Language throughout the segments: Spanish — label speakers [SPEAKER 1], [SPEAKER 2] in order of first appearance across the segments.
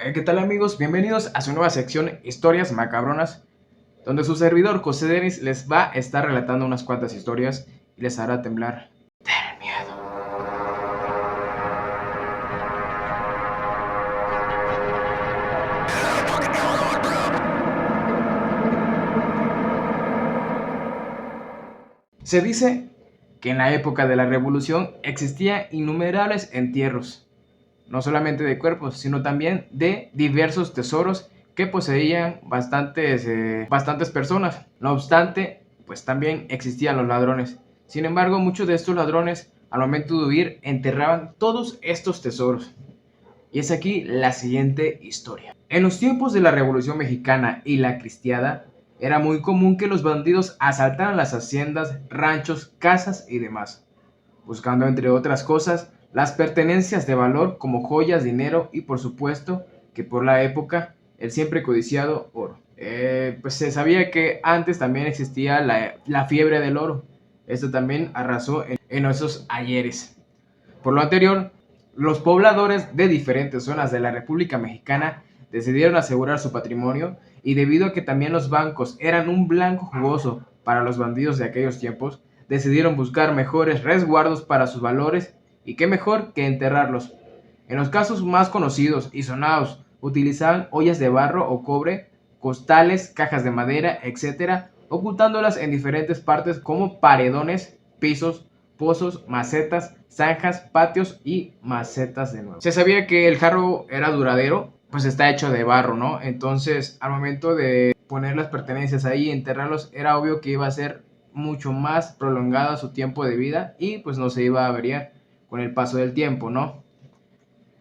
[SPEAKER 1] ¿Qué tal amigos? Bienvenidos a su nueva sección Historias Macabronas, donde su servidor José Denis les va a estar relatando unas cuantas historias y les hará temblar del miedo. Se dice que en la época de la Revolución existían innumerables entierros, no solamente de cuerpos, sino también de diversos tesoros que poseían bastantes personas. No obstante, pues también existían los ladrones. Sin embargo, muchos de estos ladrones, al momento de huir, enterraban todos estos tesoros. Y es aquí la siguiente historia. En los tiempos de la Revolución Mexicana y la Cristiada, era muy común que los bandidos asaltaran las haciendas, ranchos, casas y demás, buscando entre otras cosas las pertenencias de valor como joyas, dinero y por supuesto que por la época el siempre codiciado oro. Pues se sabía que antes también existía la fiebre del oro. Esto también arrasó en esos ayeres. Por lo anterior, los pobladores de diferentes zonas de la República Mexicana decidieron asegurar su patrimonio y debido a que también los bancos eran un blanco jugoso para los bandidos de aquellos tiempos, decidieron buscar mejores resguardos para sus valores y qué mejor que enterrarlos. En los casos más conocidos y sonados, utilizaban ollas de barro o cobre, costales, cajas de madera, etcétera, ocultándolas en diferentes partes como paredones, pisos, pozos, macetas, zanjas, patios y macetas de nuevo. Se sabía que el jarro era duradero, pues está hecho de barro, ¿no? Entonces, al momento de poner las pertenencias ahí y enterrarlos, era obvio que iba a ser mucho más prolongada su tiempo de vida y pues no se iba a averiar con el paso del tiempo, ¿no?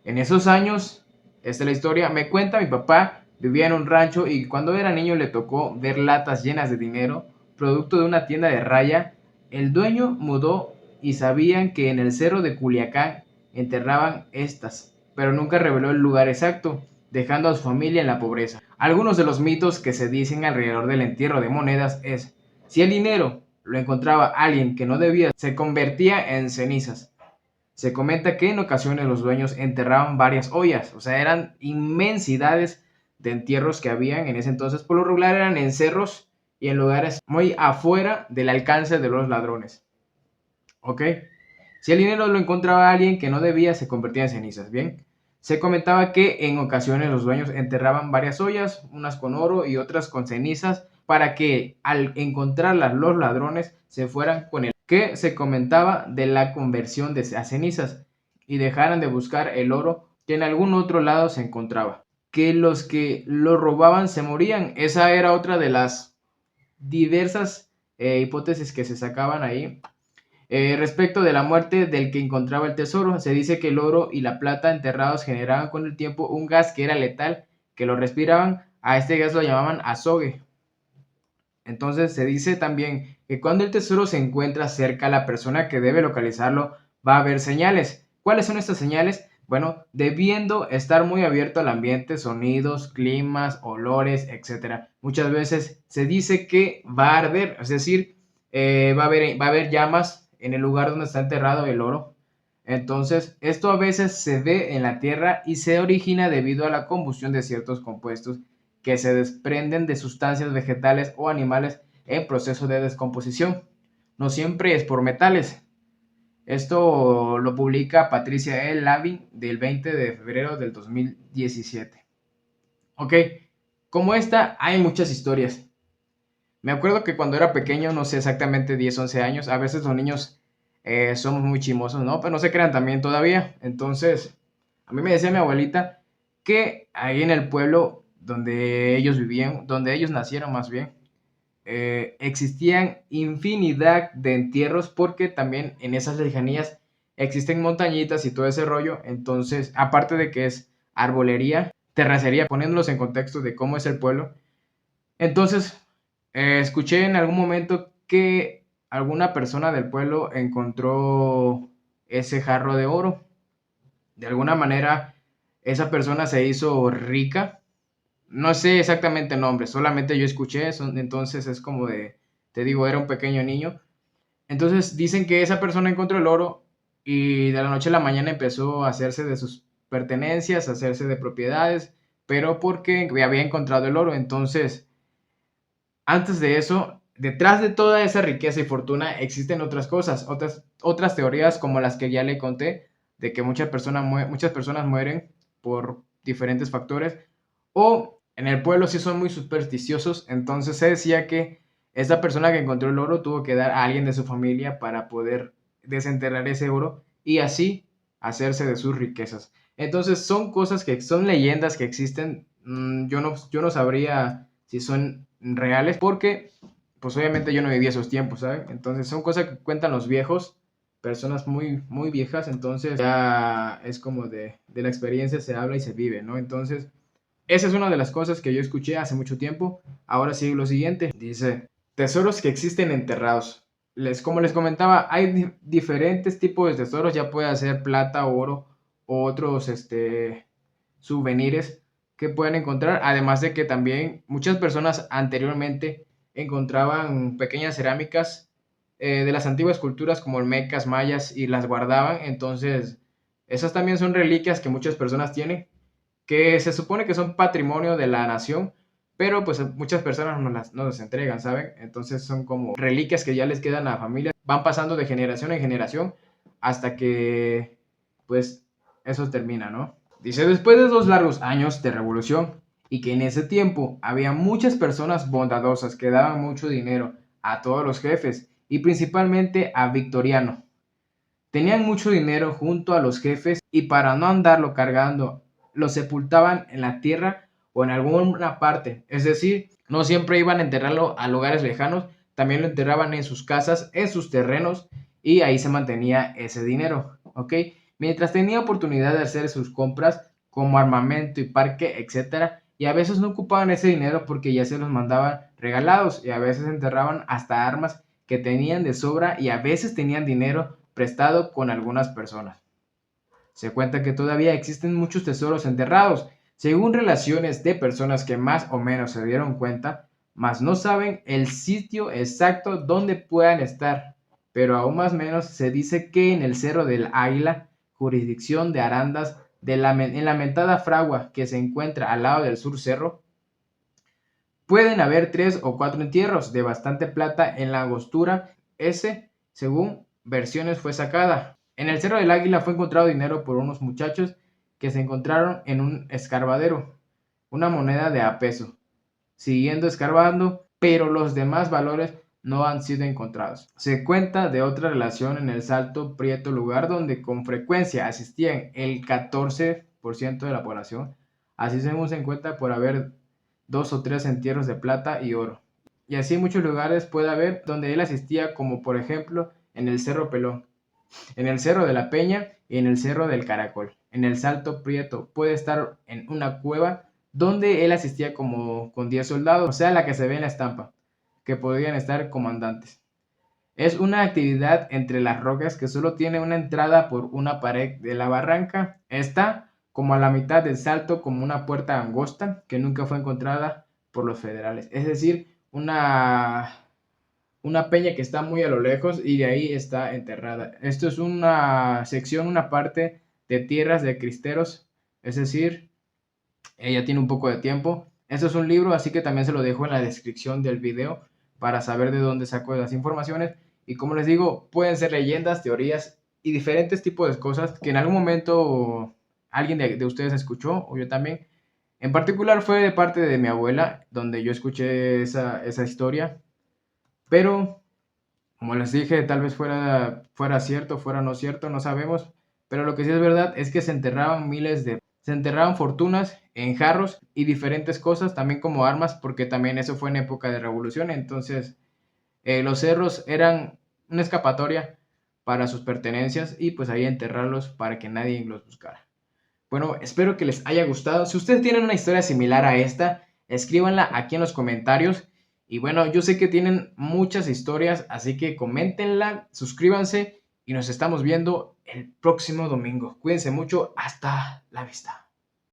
[SPEAKER 1] En esos años, esta es la historia, me cuenta mi papá, vivía en un rancho y cuando era niño le tocó ver latas llenas de dinero, producto de una tienda de raya. El dueño mudó y sabían que en el cerro de Culiacán enterraban estas, pero nunca reveló el lugar exacto, dejando a su familia en la pobreza. Algunos de los mitos que se dicen alrededor del entierro de monedas es, si el dinero lo encontraba alguien que no debía, se convertía en cenizas. Se comenta que en ocasiones los dueños enterraban varias ollas, o sea, eran inmensidades de entierros que habían en ese entonces. Por lo regular eran en cerros y en lugares muy afuera del alcance de los ladrones. ¿Ok? Si el dinero lo encontraba alguien que no debía, se convertía en cenizas. Bien. Se comentaba que en ocasiones los dueños enterraban varias ollas, unas con oro y otras con cenizas, para que al encontrarlas los ladrones se fueran con el que se comentaba de la conversión a cenizas y dejaran de buscar el oro que en algún otro lado se encontraba. Que los que lo robaban se morían. Esa era otra de las diversas hipótesis que se sacaban ahí. Respecto de la muerte del que encontraba el tesoro, se dice que el oro y la plata enterrados generaban con el tiempo un gas que era letal, que lo respiraban, a este gas lo llamaban azogue. Entonces se dice también que cuando el tesoro se encuentra cerca a la persona que debe localizarlo, va a haber señales. ¿Cuáles son estas señales? Bueno, debiendo estar muy abierto al ambiente, sonidos, climas, olores, etcétera. Muchas veces se dice que va a arder, es decir, va a haber llamas en el lugar donde está enterrado el oro. Entonces, esto a veces se ve en la tierra y se origina debido a la combustión de ciertos compuestos que se desprenden de sustancias vegetales o animales en proceso de descomposición. No siempre es por metales. Esto lo publica Patricia E. Lavin del 20 de febrero del 2017. Ok, como esta hay muchas historias. Me acuerdo que cuando era pequeño, no sé exactamente 10, 11 años, a veces los niños somos muy chimosos, ¿no? Pero no se crean también todavía. Entonces, a mí me decía mi abuelita que ahí en el pueblo donde ellos vivían, donde ellos nacieron más bien, existían infinidad de entierros porque también en esas lejanías existen montañitas y todo ese rollo. Entonces, aparte de que es arbolería, terracería, poniéndolos en contexto de cómo es el pueblo, entonces, escuché en algún momento que alguna persona del pueblo encontró ese jarro de oro. De alguna manera, esa persona se hizo rica. No sé exactamente el nombre, solamente yo escuché eso. Entonces es como de, te digo, era un pequeño niño. Entonces dicen que esa persona encontró el oro y de la noche a la mañana empezó a hacerse de sus pertenencias, a hacerse de propiedades, pero porque había encontrado el oro. Entonces, antes de eso, detrás de toda esa riqueza y fortuna existen otras cosas, otras teorías como las que ya le conté, de que muchas personas mueren por diferentes factores, o en el pueblo sí son muy supersticiosos, entonces se decía que esa persona que encontró el oro tuvo que dar a alguien de su familia para poder desenterrar ese oro y así hacerse de sus riquezas. Entonces son cosas que son leyendas que existen. Yo no sabría si son reales porque pues obviamente yo no viví esos tiempos, ¿sabes? Entonces son cosas que cuentan los viejos, personas muy, muy viejas, entonces ya es como de la experiencia se habla y se vive, ¿no? Entonces esa es una de las cosas que yo escuché hace mucho tiempo. Ahora sigue lo siguiente. Dice, tesoros que existen enterrados. Como les comentaba, hay diferentes tipos de tesoros. Ya puede ser plata, oro o otros souvenirs que pueden encontrar. Además de que también muchas personas anteriormente encontraban pequeñas cerámicas de las antiguas culturas como olmecas, mayas y las guardaban. Entonces, esas también son reliquias que muchas personas tienen que se supone que son patrimonio de la nación, pero pues muchas personas no las entregan, ¿saben? Entonces son como reliquias que ya les quedan a la familia, van pasando de generación en generación hasta que pues eso termina, ¿no? Dice, después de 2 largos años de revolución y que en ese tiempo había muchas personas bondadosas que daban mucho dinero a todos los jefes y principalmente a Victoriano. Tenían mucho dinero junto a los jefes y para no andarlo cargando, lo sepultaban en la tierra o en alguna parte. Es decir, no siempre iban a enterrarlo a lugares lejanos, también lo enterraban en sus casas, en sus terrenos y ahí se mantenía ese dinero, ¿ok? Mientras tenía oportunidad de hacer sus compras como armamento y parque, etcétera, y a veces no ocupaban ese dinero porque ya se los mandaban regalados y a veces enterraban hasta armas que tenían de sobra y a veces tenían dinero prestado con algunas personas. Se cuenta que todavía existen muchos tesoros enterrados, según relaciones de personas que más o menos se dieron cuenta, mas no saben el sitio exacto donde puedan estar. Pero aún más o menos se dice que en el Cerro del Águila, jurisdicción de Arandas, en la mentada Fragua que se encuentra al lado del sur cerro, pueden haber 3 o 4 entierros de bastante plata en la angostura. Ese, según versiones, fue sacada. En el Cerro del Águila fue encontrado dinero por unos muchachos que se encontraron en un escarbadero, una moneda de a peso, siguiendo escarbando, pero los demás valores no han sido encontrados. Se cuenta de otra relación en el Salto Prieto, lugar donde con frecuencia asistían el 14% de la población. Así se encuentra por haber 2 o 3 entierros de plata y oro. Y así en muchos lugares puede haber donde él asistía, como por ejemplo en el Cerro Pelón, en el Cerro de la Peña y en el Cerro del Caracol. En el Salto Prieto puede estar en una cueva donde él asistía como con 10 soldados, o sea, la que se ve en la estampa, que podrían estar comandantes. Es una actividad entre las rocas que solo tiene una entrada por una pared de la barranca. Está como a la mitad del salto como una puerta angosta que nunca fue encontrada por los federales. Es decir, una peña que está muy a lo lejos y de ahí está enterrada. Esto es una sección, una parte de tierras de cristeros, es decir, ella tiene un poco de tiempo. Esto es un libro, así que también se lo dejo en la descripción del video para saber de dónde saco las informaciones. Y como les digo, pueden ser leyendas, teorías y diferentes tipos de cosas que en algún momento alguien de ustedes escuchó, o yo también. En particular fue de parte de mi abuela, donde yo escuché esa historia. Pero, como les dije, tal vez fuera cierto, fuera no cierto, no sabemos. Pero lo que sí es verdad es que se enterraban fortunas en jarros y diferentes cosas, también como armas, porque también eso fue en época de revolución. Entonces, los cerros eran una escapatoria para sus pertenencias y pues ahí enterrarlos para que nadie los buscara. Bueno, espero que les haya gustado. Si ustedes tienen una historia similar a esta, escríbanla aquí en los comentarios. Y bueno, yo sé que tienen muchas historias, así que coméntenla, suscríbanse y nos estamos viendo el próximo domingo. Cuídense mucho, hasta la vista.